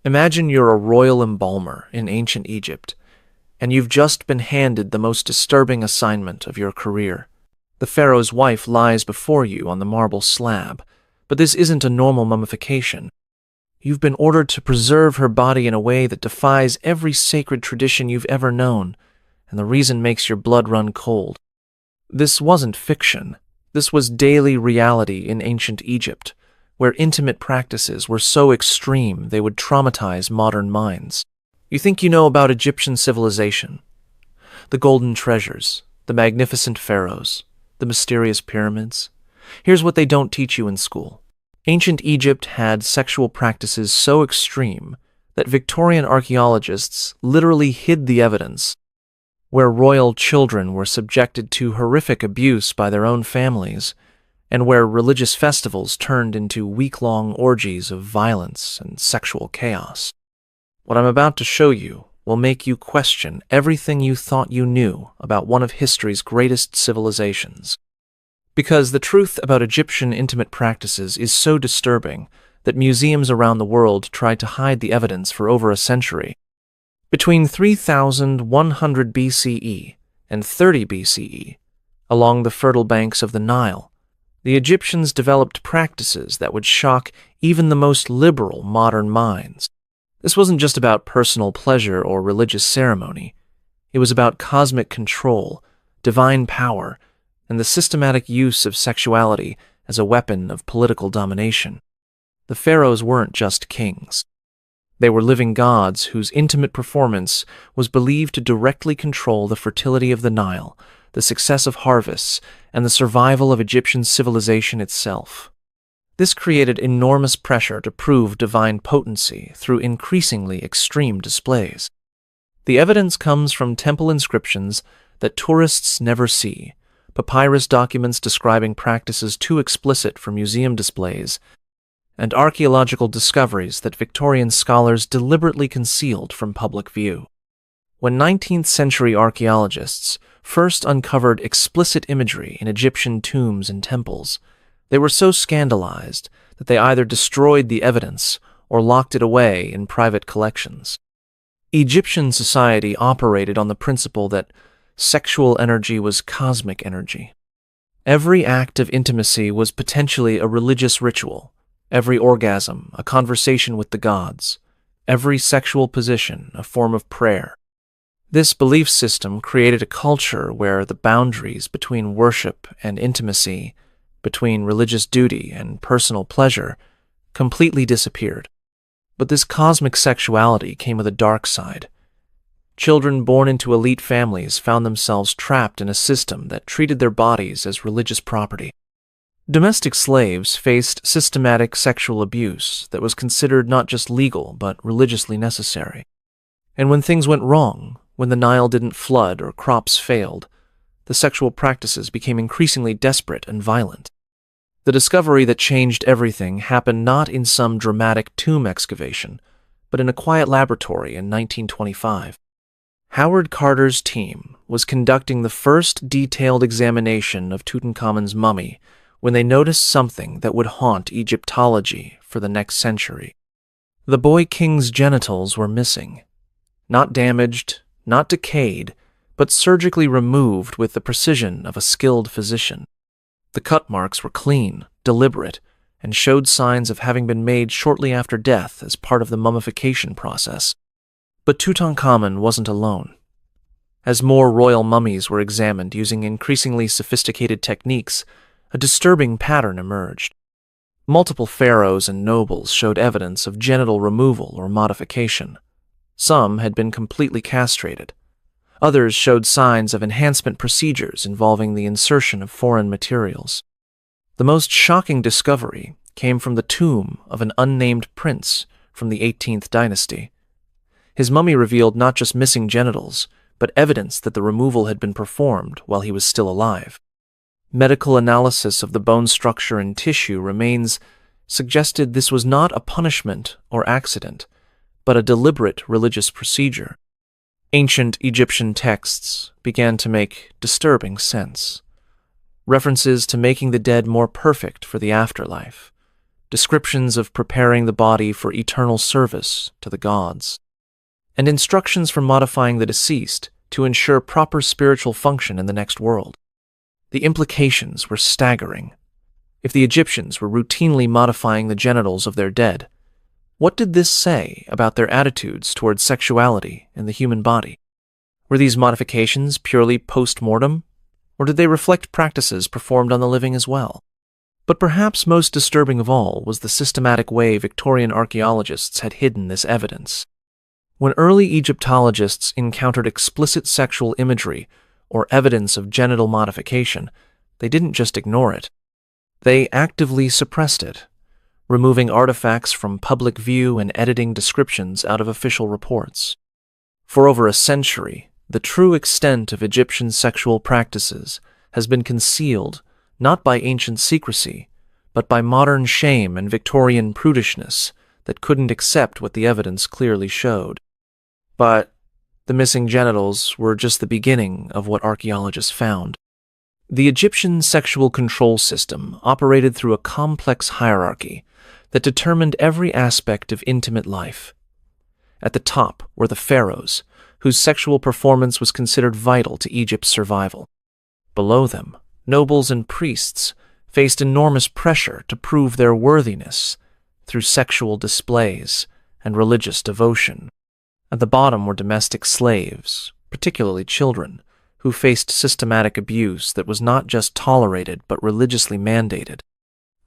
Imagine you're a royal embalmer in ancient Egypt, and you've just been handed the most disturbing assignment of your career. The pharaoh's wife lies before you on the marble slab, but this isn't a normal mummification. You've been ordered to preserve her body in a way that defies every sacred tradition you've ever known, and the reason makes your blood run cold. This wasn't fiction. This was daily reality in ancient Egypt, where intimate practices were so extreme they would traumatize modern minds. You think you know about Egyptian civilization, the golden treasures, the magnificent pharaohs, the mysterious pyramids. Here's what they don't teach you in school. Ancient Egypt had sexual practices so extreme that Victorian archaeologists literally hid the evidence, where royal children were subjected to horrific abuse by their own families, and where religious festivals turned into week-long orgies of violence and sexual chaos. What I'm about to show you will make you question everything you thought you knew about one of history's greatest civilizations. Because the truth about Egyptian intimate practices is so disturbing that museums around the world tried to hide the evidence for over a century. Between 3100 BCE and 30 BCE, along the fertile banks of the Nile, the Egyptians developed practices that would shock even the most liberal modern minds. This wasn't just about personal pleasure or religious ceremony. It was about cosmic control, divine power, and the systematic use of sexuality as a weapon of political domination. The pharaohs weren't just kings. They were living gods whose intimate performance was believed to directly control the fertility of the Nile, the success of harvests, and the survival of Egyptian civilization itself. This created enormous pressure to prove divine potency through increasingly extreme displays. The evidence comes from temple inscriptions that tourists never see, papyrus documents describing practices too explicit for museum displays, and archaeological discoveries that Victorian scholars deliberately concealed from public view. When 19th-century archaeologists first uncovered explicit imagery in Egyptian tombs and temples, they were so scandalized that they either destroyed the evidence or locked it away in private collections. Egyptian society operated on the principle that sexual energy was cosmic energy. Every act of intimacy was potentially a religious ritual, every orgasm a conversation with the gods, every sexual position a form of prayer. This belief system created a culture where the boundaries between worship and intimacy, between religious duty and personal pleasure, completely disappeared. But this cosmic sexuality came with a dark side. Children born into elite families found themselves trapped in a system that treated their bodies as religious property. Domestic slaves faced systematic sexual abuse that was considered not just legal but religiously necessary. And when things went wrong, when the Nile didn't flood or crops failed, the sexual practices became increasingly desperate and violent. The discovery that changed everything happened not in some dramatic tomb excavation, but in a quiet laboratory in 1925. Howard Carter's team was conducting the first detailed examination of Tutankhamun's mummy when they noticed something that would haunt Egyptology for the next century. The boy king's genitals were missing. Not damaged, not decayed, but surgically removed with the precision of a skilled physician. The cut marks were clean, deliberate, and showed signs of having been made shortly after death as part of the mummification process. But Tutankhamun wasn't alone. As more royal mummies were examined using increasingly sophisticated techniques, a disturbing pattern emerged. Multiple pharaohs and nobles showed evidence of genital removal or modification. Some had been completely castrated. Others showed signs of enhancement procedures involving the insertion of foreign materials. The most shocking discovery came from the tomb of an unnamed prince from the 18th dynasty. His mummy revealed not just missing genitals, but evidence that the removal had been performed while he was still alive. Medical analysis of the bone structure and tissue remains suggested this was not a punishment or accident, but a deliberate religious procedure. Ancient Egyptian texts began to make disturbing sense. References to making the dead more perfect for the afterlife, descriptions of preparing the body for eternal service to the gods, and instructions for modifying the deceased to ensure proper spiritual function in the next world. The implications were staggering. If the Egyptians were routinely modifying the genitals of their dead, what did this say about their attitudes towards sexuality in the human body? Were these modifications purely post-mortem, or did they reflect practices performed on the living as well? But perhaps most disturbing of all was the systematic way Victorian archaeologists had hidden this evidence. When early Egyptologists encountered explicit sexual imagery or evidence of genital modification, they didn't just ignore it. They actively suppressed it, removing artifacts from public view and editing descriptions out of official reports. For over a century, the true extent of Egyptian sexual practices has been concealed not by ancient secrecy, but by modern shame and Victorian prudishness that couldn't accept what the evidence clearly showed. But the missing genitals were just the beginning of what archaeologists found. The Egyptian sexual control system operated through a complex hierarchy that determined every aspect of intimate life. At the top were the pharaohs, whose sexual performance was considered vital to Egypt's survival. Below them, nobles and priests faced enormous pressure to prove their worthiness through sexual displays and religious devotion. At the bottom were domestic slaves, particularly children, who faced systematic abuse that was not just tolerated but religiously mandated.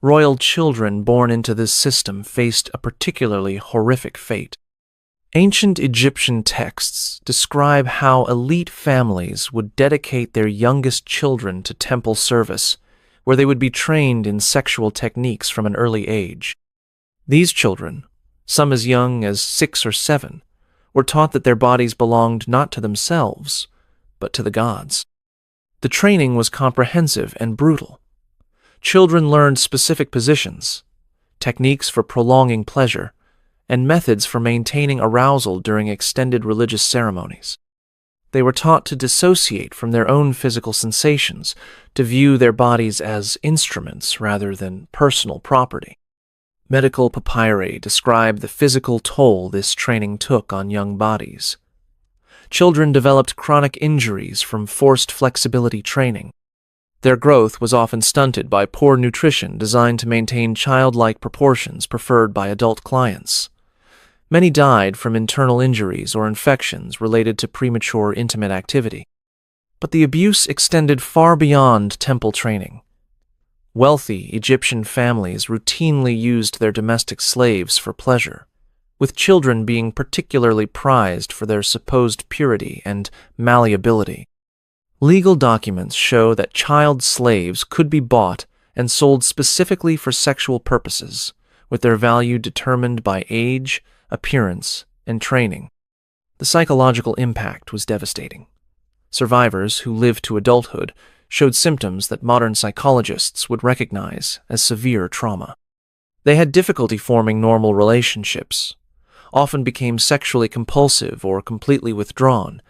Royal children born into this system faced a particularly horrific fate. Ancient Egyptian texts describe how elite families would dedicate their youngest children to temple service, where they would be trained in sexual techniques from an early age. These children, some as young as 6 or 7, were taught that their bodies belonged not to themselves, but to the gods. The training was comprehensive and brutal. Children learned specific positions, techniques for prolonging pleasure, and methods for maintaining arousal during extended religious ceremonies. They were taught to dissociate from their own physical sensations, to view their bodies as instruments rather than personal property. Medical papyri describe the physical toll this training took on young bodies. Children developed chronic injuries from forced flexibility training. Their growth was often stunted by poor nutrition designed to maintain childlike proportions preferred by adult clients. Many died from internal injuries or infections related to premature intimate activity. But the abuse extended far beyond temple training. Wealthy Egyptian families routinely used their domestic slaves for pleasure, with children being particularly prized for their supposed purity and malleability. Legal documents show that child slaves could be bought and sold specifically for sexual purposes, with their value determined by age, appearance, and training. The psychological impact was devastating. Survivors who lived to adulthood showed symptoms that modern psychologists would recognize as severe trauma. They had difficulty forming normal relationships, often became sexually compulsive or completely withdrawn,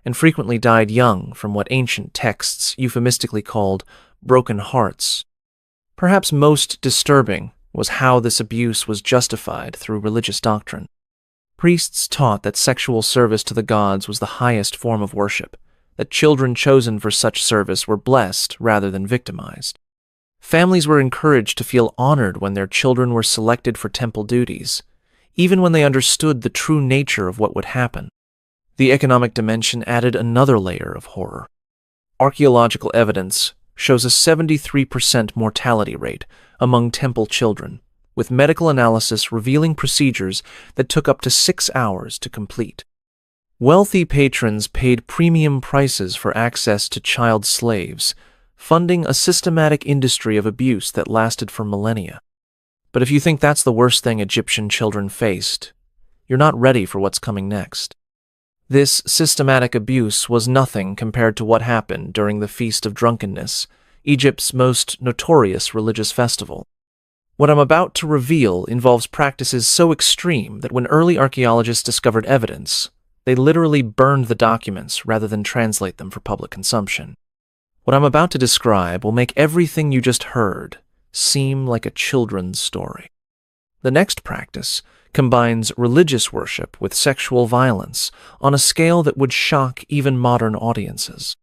and frequently died young from what ancient texts euphemistically called broken hearts. Perhaps most disturbing was how this abuse was justified through religious doctrine. Priests taught that sexual service to the gods was the highest form of worship, that children chosen for such service were blessed rather than victimized. Families were encouraged to feel honored when their children were selected for temple duties, even when they understood the true nature of what would happen. The economic dimension added another layer of horror. Archaeological evidence shows a 73% mortality rate among temple children, with medical analysis revealing procedures that took up to 6 hours to complete. Wealthy patrons paid premium prices for access to child slaves, funding a systematic industry of abuse that lasted for millennia. But if you think that's the worst thing Egyptian children faced, you're not ready for what's coming next. This systematic abuse was nothing compared to what happened during the Feast of Drunkenness, Egypt's most notorious religious festival. What I'm about to reveal involves practices so extreme that when early archaeologists discovered evidence, they literally burned the documents rather than translate them for public consumption. What I'm about to describe will make everything you just heard seem like a children's story. The next practice combines religious worship with sexual violence on a scale that would shock even modern audiences.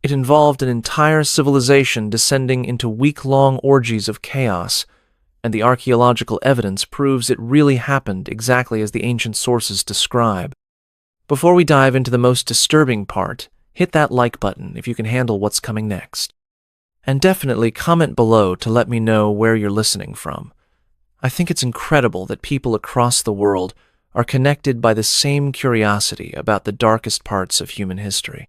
It involved an entire civilization descending into week-long orgies of chaos, and the archaeological evidence proves it really happened exactly as the ancient sources describe. Before we dive into the most disturbing part, hit that like button if you can handle what's coming next. And definitely comment below to let me know where you're listening from. I think it's incredible that people across the world are connected by the same curiosity about the darkest parts of human history.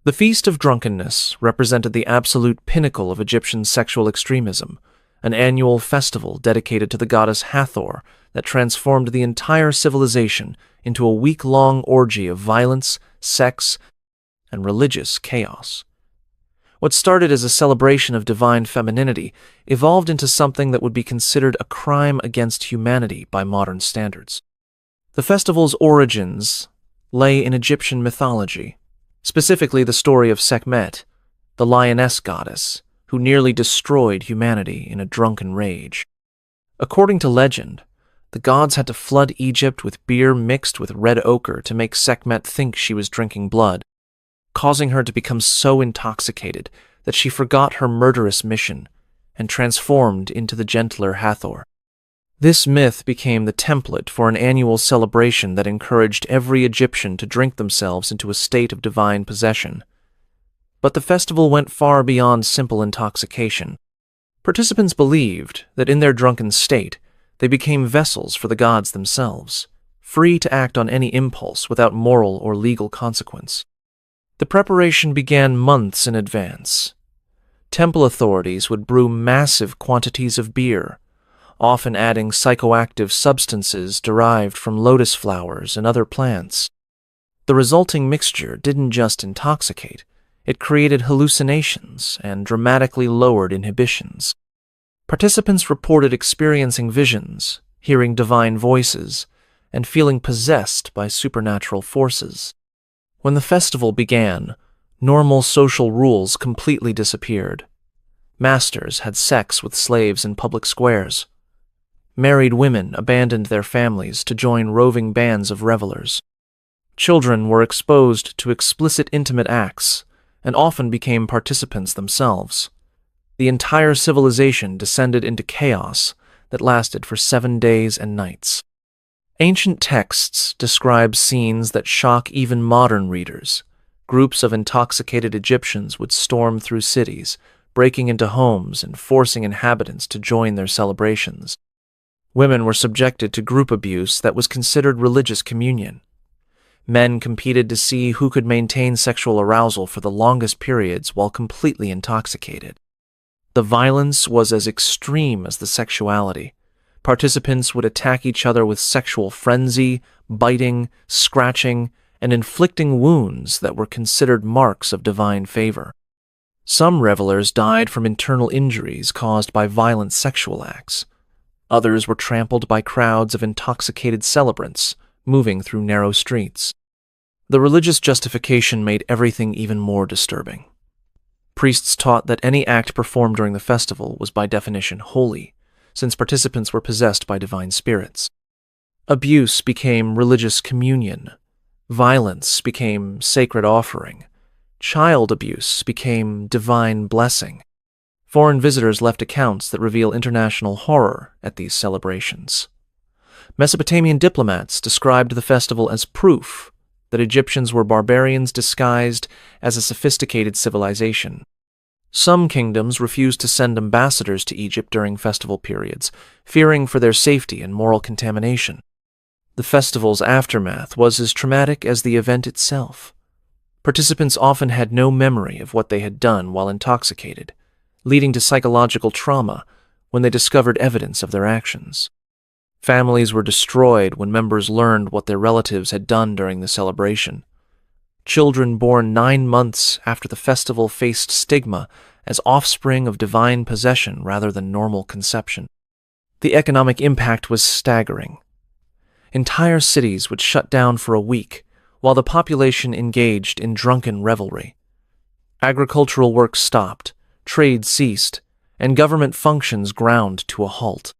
The Feast of Drunkenness represented the absolute pinnacle of Egyptian sexual extremism, an annual festival dedicated to the goddess Hathor that transformed the entire civilization into a week-long orgy of violence, sex, and religious chaos. What started as a celebration of divine femininity evolved into something that would be considered a crime against humanity by modern standards. The festival's origins lay in Egyptian mythology, specifically the story of Sekhmet, the lioness goddess, who nearly destroyed humanity in a drunken rage. According to legend, the gods had to flood Egypt with beer mixed with red ochre to make Sekhmet think she was drinking blood, causing her to become so intoxicated that she forgot her murderous mission and transformed into the gentler Hathor. This myth became the template for an annual celebration that encouraged every Egyptian to drink themselves into a state of divine possession. But the festival went far beyond simple intoxication. Participants believed that in their drunken state, they became vessels for the gods themselves, free to act on any impulse without moral or legal consequence. The preparation began months in advance. Temple authorities would brew massive quantities of beer, often adding psychoactive substances derived from lotus flowers and other plants. The resulting mixture didn't just intoxicate, it created hallucinations and dramatically lowered inhibitions. Participants reported experiencing visions, hearing divine voices, and feeling possessed by supernatural forces. When the festival began, normal social rules completely disappeared. Masters had sex with slaves in public squares. Married women abandoned their families to join roving bands of revelers. Children were exposed to explicit intimate acts and often became participants themselves. The entire civilization descended into chaos that lasted for 7 days and nights. Ancient texts describe scenes that shock even modern readers. Groups of intoxicated Egyptians would storm through cities, breaking into homes and forcing inhabitants to join their celebrations. Women were subjected to group abuse that was considered religious communion. Men competed to see who could maintain sexual arousal for the longest periods while completely intoxicated. The violence was as extreme as the sexuality. Participants would attack each other with sexual frenzy, biting, scratching, and inflicting wounds that were considered marks of divine favor. Some revelers died from internal injuries caused by violent sexual acts. Others were trampled by crowds of intoxicated celebrants moving through narrow streets. The religious justification made everything even more disturbing. Priests taught that any act performed during the festival was by definition holy, since participants were possessed by divine spirits. Abuse became religious communion. Violence became sacred offering. Child abuse became divine blessing. Foreign visitors left accounts that reveal international horror at these celebrations. Mesopotamian diplomats described the festival as proof that Egyptians were barbarians disguised as a sophisticated civilization. Some kingdoms refused to send ambassadors to Egypt during festival periods, fearing for their safety and moral contamination. The festival's aftermath was as traumatic as the event itself. Participants often had no memory of what they had done while intoxicated, leading to psychological trauma when they discovered evidence of their actions. Families were destroyed when members learned what their relatives had done during the celebration. Children born 9 months after the festival faced stigma as offspring of divine possession rather than normal conception. The economic impact was staggering. Entire cities would shut down for a week while the population engaged in drunken revelry. Agricultural work stopped, trade ceased, and government functions ground to a halt.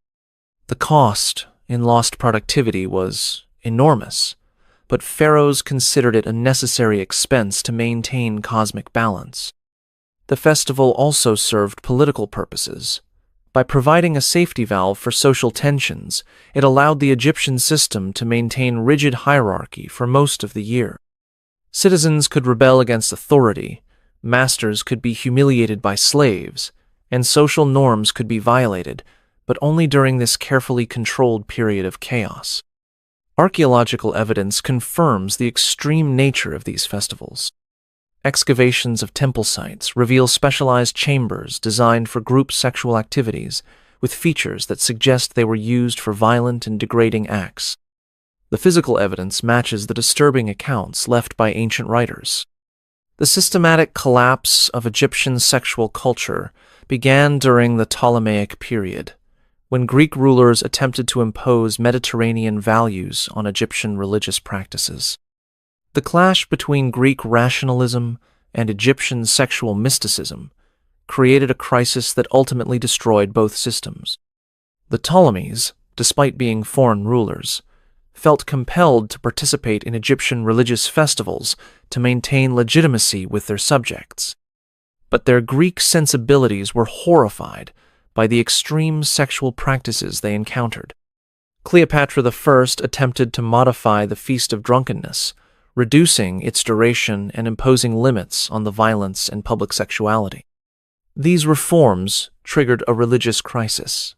The cost in lost productivity was enormous, but pharaohs considered it a necessary expense to maintain cosmic balance. The festival also served political purposes. By providing a safety valve for social tensions, it allowed the Egyptian system to maintain rigid hierarchy for most of the year. Citizens could rebel against authority, masters could be humiliated by slaves, and social norms could be violated, but only during this carefully controlled period of chaos. Archaeological evidence confirms the extreme nature of these festivals. Excavations of temple sites reveal specialized chambers designed for group sexual activities, with features that suggest they were used for violent and degrading acts. The physical evidence matches the disturbing accounts left by ancient writers. The systematic collapse of Egyptian sexual culture began during the Ptolemaic period, when Greek rulers attempted to impose Mediterranean values on Egyptian religious practices. The clash between Greek rationalism and Egyptian sexual mysticism created a crisis that ultimately destroyed both systems. The Ptolemies, despite being foreign rulers, felt compelled to participate in Egyptian religious festivals to maintain legitimacy with their subjects. But their Greek sensibilities were horrified by the extreme sexual practices they encountered. Cleopatra I attempted to modify the Feast of Drunkenness, reducing its duration and imposing limits on the violence and public sexuality. These reforms triggered a religious crisis.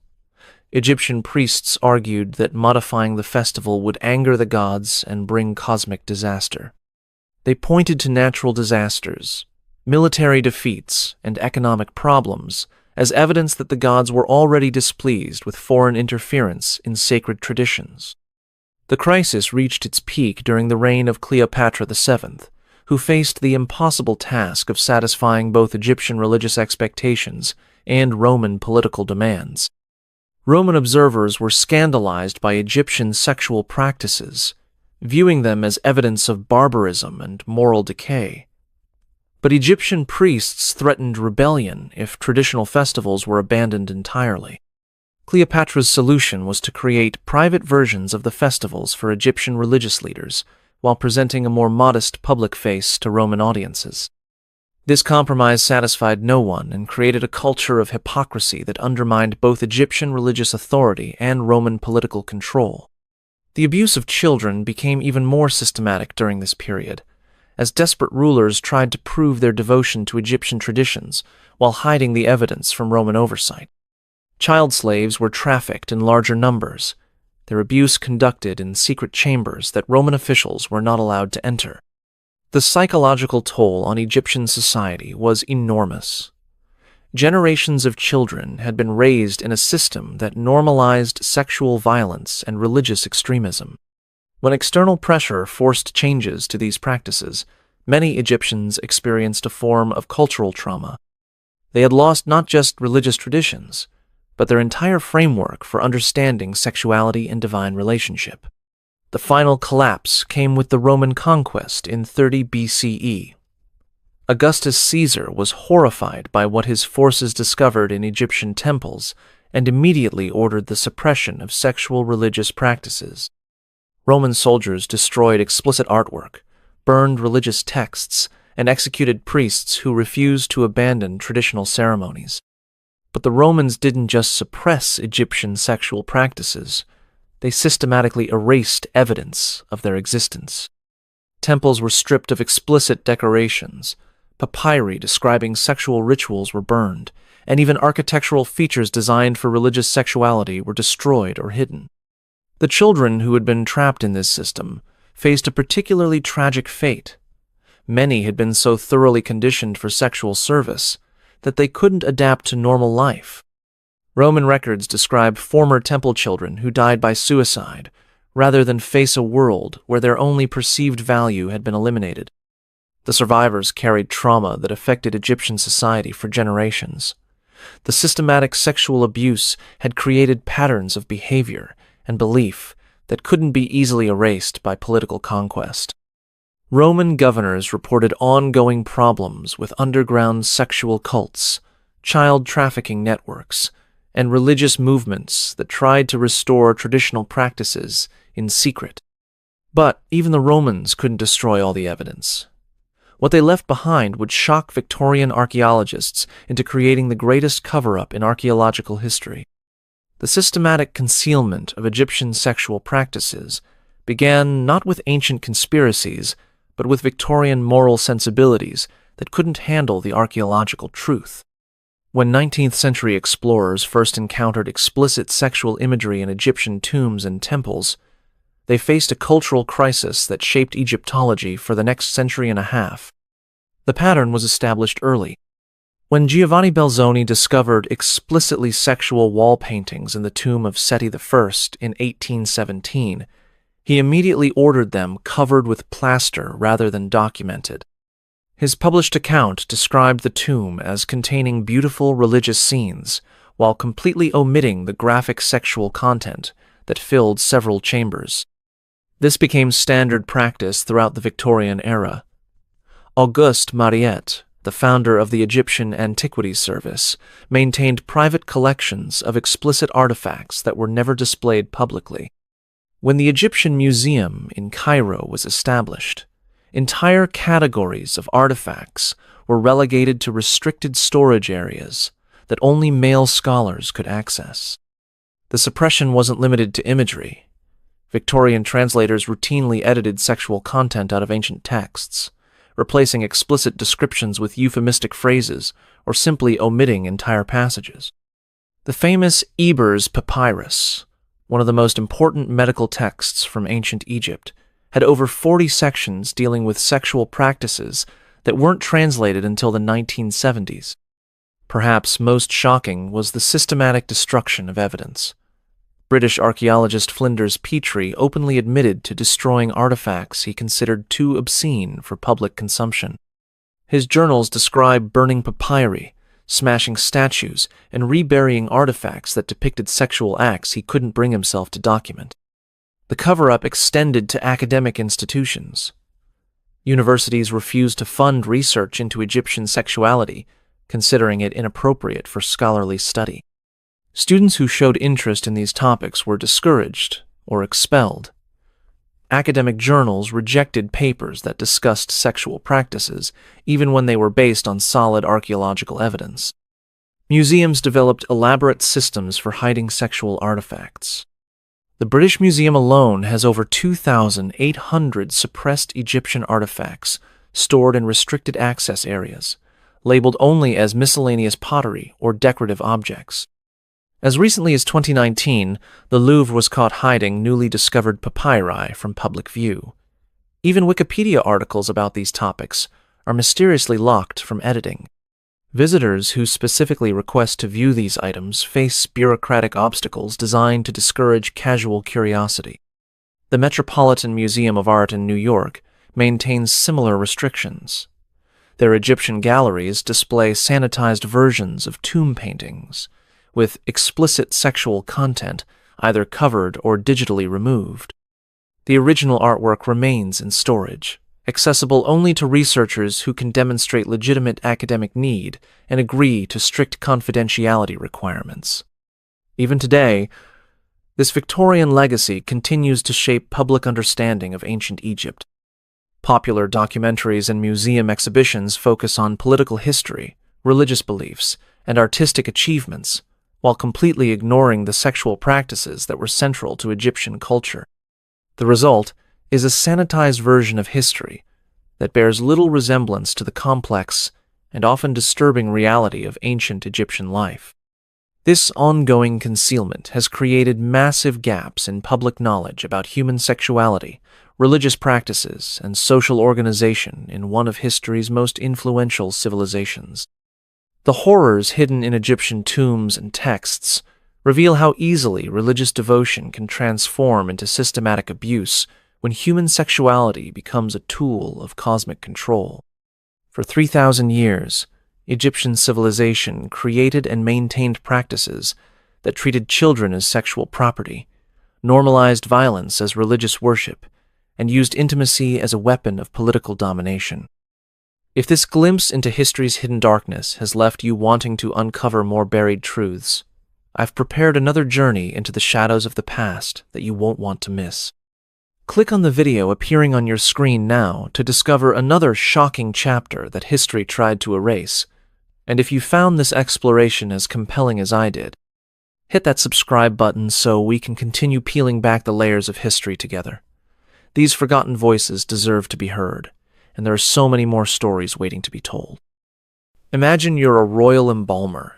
Egyptian priests argued that modifying the festival would anger the gods and bring cosmic disaster. They pointed to natural disasters, military defeats, and economic problems as evidence that the gods were already displeased with foreign interference in sacred traditions. The crisis reached its peak during the reign of Cleopatra VII, who faced the impossible task of satisfying both Egyptian religious expectations and Roman political demands. Roman observers were scandalized by Egyptian sexual practices, viewing them as evidence of barbarism and moral decay. But Egyptian priests threatened rebellion if traditional festivals were abandoned entirely. Cleopatra's solution was to create private versions of the festivals for Egyptian religious leaders, while presenting a more modest public face to Roman audiences. This compromise satisfied no one and created a culture of hypocrisy that undermined both Egyptian religious authority and Roman political control. The abuse of children became even more systematic during this period, as desperate rulers tried to prove their devotion to Egyptian traditions while hiding the evidence from Roman oversight. Child slaves were trafficked in larger numbers, their abuse conducted in secret chambers that Roman officials were not allowed to enter. The psychological toll on Egyptian society was enormous. Generations of children had been raised in a system that normalized sexual violence and religious extremism. When external pressure forced changes to these practices, many Egyptians experienced a form of cultural trauma. They had lost not just religious traditions, but their entire framework for understanding sexuality and divine relationship. The final collapse came with the Roman conquest in 30 BCE. Augustus Caesar was horrified by what his forces discovered in Egyptian temples and immediately ordered the suppression of sexual religious practices. Roman soldiers destroyed explicit artwork, burned religious texts, and executed priests who refused to abandon traditional ceremonies. But the Romans didn't just suppress Egyptian sexual practices, they systematically erased evidence of their existence. Temples were stripped of explicit decorations, papyri describing sexual rituals were burned, and even architectural features designed for religious sexuality were destroyed or hidden. The children who had been trapped in this system faced a particularly tragic fate. Many had been so thoroughly conditioned for sexual service that they couldn't adapt to normal life. Roman records describe former temple children who died by suicide, rather than face a world where their only perceived value had been eliminated. The survivors carried trauma that affected Egyptian society for generations. The systematic sexual abuse had created patterns of behavior and belief that couldn't be easily erased by political conquest. Roman governors reported ongoing problems with underground sexual cults, child trafficking networks, and religious movements that tried to restore traditional practices in secret. But even the Romans couldn't destroy all the evidence. What they left behind would shock Victorian archaeologists into creating the greatest cover-up in archaeological history. The systematic concealment of Egyptian sexual practices began not with ancient conspiracies, but with Victorian moral sensibilities that couldn't handle the archaeological truth. When 19th-century explorers first encountered explicit sexual imagery in Egyptian tombs and temples, they faced a cultural crisis that shaped Egyptology for the next century and a half. The pattern was established early. When Giovanni Belzoni discovered explicitly sexual wall paintings in the tomb of Seti I in 1817, he immediately ordered them covered with plaster rather than documented. His published account described the tomb as containing beautiful religious scenes, while completely omitting the graphic sexual content that filled several chambers. This became standard practice throughout the Victorian era. Auguste Mariette, the founder of the Egyptian Antiquities Service, maintained private collections of explicit artifacts that were never displayed publicly. When the Egyptian Museum in Cairo was established, entire categories of artifacts were relegated to restricted storage areas that only male scholars could access. The suppression wasn't limited to imagery. Victorian translators routinely edited sexual content out of ancient texts, replacing explicit descriptions with euphemistic phrases or simply omitting entire passages. The famous Ebers Papyrus, one of the most important medical texts from ancient Egypt, had over 40 sections dealing with sexual practices that weren't translated until the 1970s. Perhaps most shocking was the systematic destruction of evidence. British archaeologist Flinders Petrie openly admitted to destroying artifacts he considered too obscene for public consumption. His journals describe burning papyri, smashing statues, and reburying artifacts that depicted sexual acts he couldn't bring himself to document. The cover-up extended to academic institutions. Universities refused to fund research into Egyptian sexuality, considering it inappropriate for scholarly study. Students who showed interest in these topics were discouraged or expelled. Academic journals rejected papers that discussed sexual practices, even when they were based on solid archaeological evidence. Museums developed elaborate systems for hiding sexual artifacts. The British Museum alone has over 2,800 suppressed Egyptian artifacts stored in restricted access areas, labeled only as miscellaneous pottery or decorative objects. As recently as 2019, the Louvre was caught hiding newly discovered papyri from public view. Even Wikipedia articles about these topics are mysteriously locked from editing. Visitors who specifically request to view these items face bureaucratic obstacles designed to discourage casual curiosity. The Metropolitan Museum of Art in New York maintains similar restrictions. Their Egyptian galleries display sanitized versions of tomb paintings, with explicit sexual content either covered or digitally removed. The original artwork remains in storage, accessible only to researchers who can demonstrate legitimate academic need and agree to strict confidentiality requirements. Even today, this Victorian legacy continues to shape public understanding of ancient Egypt. Popular documentaries and museum exhibitions focus on political history, religious beliefs, and artistic achievements, while completely ignoring the sexual practices that were central to Egyptian culture. The result is a sanitized version of history that bears little resemblance to the complex and often disturbing reality of ancient Egyptian life. This ongoing concealment has created massive gaps in public knowledge about human sexuality, religious practices, and social organization in one of history's most influential civilizations. The horrors hidden in Egyptian tombs and texts reveal how easily religious devotion can transform into systematic abuse when human sexuality becomes a tool of cosmic control. For 3,000 years, Egyptian civilization created and maintained practices that treated children as sexual property, normalized violence as religious worship, and used intimacy as a weapon of political domination. If this glimpse into history's hidden darkness has left you wanting to uncover more buried truths, I've prepared another journey into the shadows of the past that you won't want to miss. Click on the video appearing on your screen now to discover another shocking chapter that history tried to erase. And if you found this exploration as compelling as I did, hit that subscribe button so we can continue peeling back the layers of history together. These forgotten voices deserve to be heard, and there are so many more stories waiting to be told. Imagine you're a royal embalmer